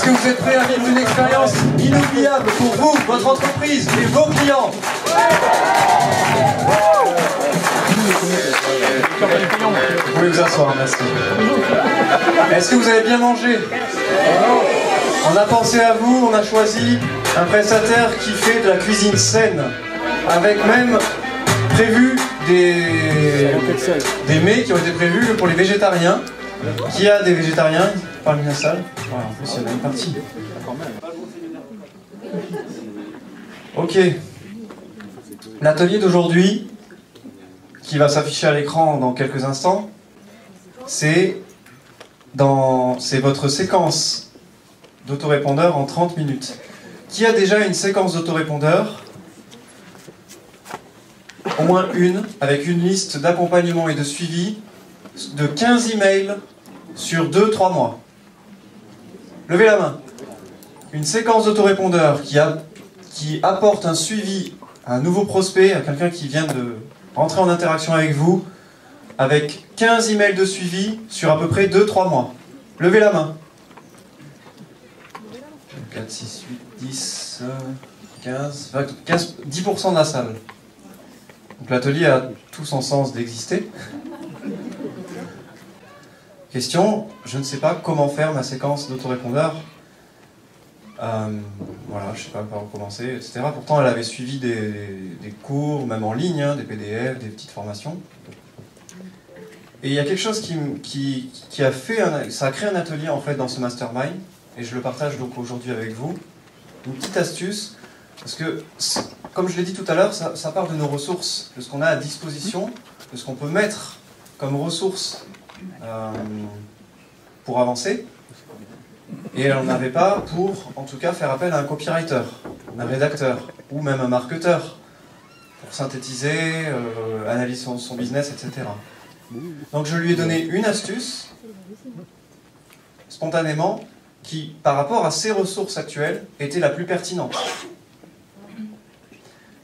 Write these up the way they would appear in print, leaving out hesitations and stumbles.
que vous êtes prêts à vivre une expérience inoubliable pour vous, votre entreprise et vos clients? Vous pouvez vous asseoir, merci. Est-ce que vous avez bien mangé? On a pensé à vous, on a choisi un prestataire qui fait de la cuisine saine, avec même prévu des mets qui ont été prévus pour les végétariens. Qui a des végétariens parmi la salle? Ouais, en plus il y en a une partie. Ok. L'atelier d'aujourd'hui, qui va s'afficher à l'écran dans quelques instants, c'est votre séquence d'autorépondeur en 30 minutes. Qui a déjà une séquence d'autorépondeur? Au moins une, avec une liste d'accompagnement et de suivi de 15 emails sur 2-3 mois. Levez la main. Une séquence d'autorépondeur qui apporte un suivi à un nouveau prospect, à quelqu'un qui vient de rentrer en interaction avec vous, avec 15 emails de suivi sur à peu près 2-3 mois. Levez la main. 4, 6, 8, 10, 15, 10% de la salle. Donc l'atelier a tout son sens d'exister. Question, je ne sais pas comment faire ma séquence d'autorépondeur. Voilà, je ne sais pas par où commencer, etc. Pourtant, elle avait suivi des cours, même en ligne, hein, des PDF, des petites formations. Et il y a quelque chose qui a fait, ça a créé un atelier en fait dans ce mastermind, et je le partage donc aujourd'hui avec vous. Une petite astuce, parce que, comme je l'ai dit tout à l'heure, ça part de nos ressources, de ce qu'on a à disposition, de ce qu'on peut mettre comme ressources pour avancer. Et elle n'en avait pas pour, en tout cas, faire appel à un copywriter, un rédacteur, ou même un marketeur, pour synthétiser, analyser son business, etc. Donc je lui ai donné une astuce, spontanément, qui, par rapport à ses ressources actuelles, était la plus pertinente.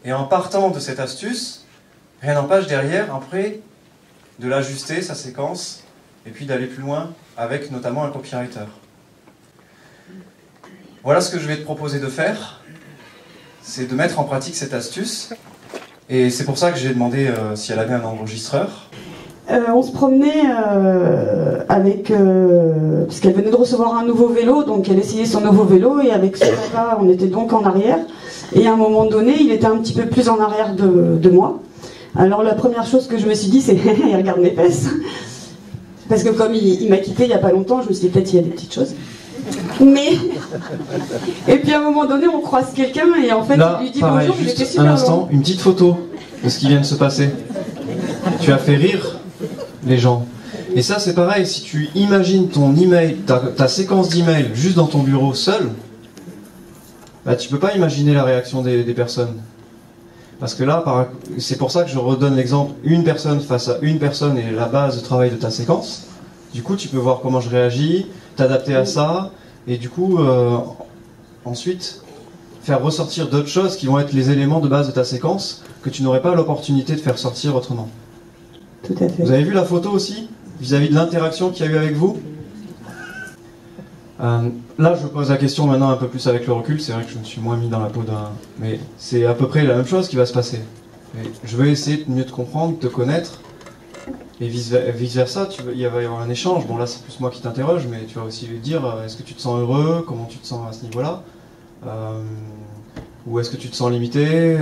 Et en partant de cette astuce, rien n'empêche derrière, après, de l'ajuster, sa séquence, et puis d'aller plus loin, avec notamment un copywriter. Voilà ce que je vais te proposer de faire, c'est de mettre en pratique cette astuce, et c'est pour ça que j'ai demandé si elle avait un enregistreur. On se promenait parce qu'elle venait de recevoir un nouveau vélo, donc elle essayait son nouveau vélo, et avec son papa, on était donc en arrière, et à un moment donné, il était un petit peu plus en arrière de moi. Alors la première chose que je me suis dit, c'est « il regarde mes fesses », parce que comme il m'a quitté il n'y a pas longtemps, je me suis dit peut-être il y a des petites choses. Mais et puis à un moment donné, on croise quelqu'un et en fait là, il lui dit pareil, bonjour, il était super un instant, long. une petite photo de ce qui vient de se passer. Tu as fait rire les gens. Et ça c'est pareil, si tu imagines ton email, ta séquence d'email juste dans ton bureau seul, bah, tu peux pas imaginer la réaction des personnes. Parce que là, c'est pour ça que je redonne l'exemple, une personne face à une personne est la base de travail de ta séquence. Du coup, tu peux voir comment je réagis, t'adapter à ça, et du coup, ensuite, faire ressortir d'autres choses qui vont être les éléments de base de ta séquence que tu n'aurais pas l'opportunité de faire sortir autrement. Tout à fait. Vous avez vu la photo aussi, vis-à-vis de l'interaction qu'il y a eu avec vous? Là, je pose la question maintenant un peu plus avec le recul. C'est vrai que je me suis moins mis dans la peau d'un... Mais c'est à peu près la même chose qui va se passer. Mais je veux essayer de mieux te comprendre, de te connaître. Et vice-versa, il va y avoir un échange. Bon, là, c'est plus moi qui t'interroge, mais tu vas aussi lui dire, est-ce que tu te sens heureux? Comment tu te sens à ce niveau-là? Ou est-ce que tu te sens limité?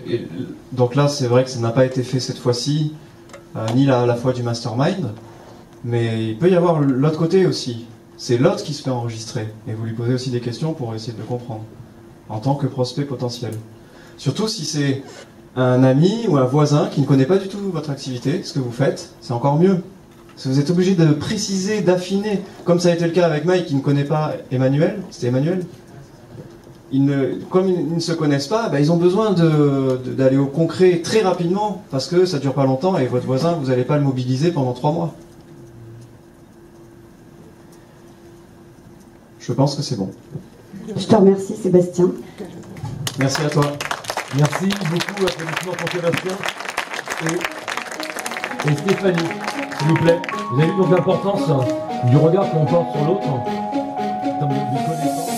Et donc là, c'est vrai que ça n'a pas été fait cette fois-ci, ni à la fois du mastermind. Mais il peut y avoir l'autre côté aussi. C'est l'autre qui se fait enregistrer. Et vous lui posez aussi des questions pour essayer de le comprendre. En tant que prospect potentiel. Surtout si c'est un ami ou un voisin qui ne connaît pas du tout votre activité, ce que vous faites, c'est encore mieux. Parce que vous êtes obligé de préciser, d'affiner. Comme ça a été le cas avec Mike qui ne connaît pas Emmanuel. C'était Emmanuel. Comme ils ne se connaissent pas, ben ils ont besoin d'aller au concret très rapidement. Parce que ça ne dure pas longtemps et votre voisin, vous n'allez pas le mobiliser pendant 3 mois. Je pense que c'est bon. Je te remercie, Sébastien. Merci à toi. Merci beaucoup, applaudissements pour Sébastien et Stéphanie, s'il vous plaît. Vous avez vu donc l'importance du regard qu'on porte sur l'autre. termes de connaissances.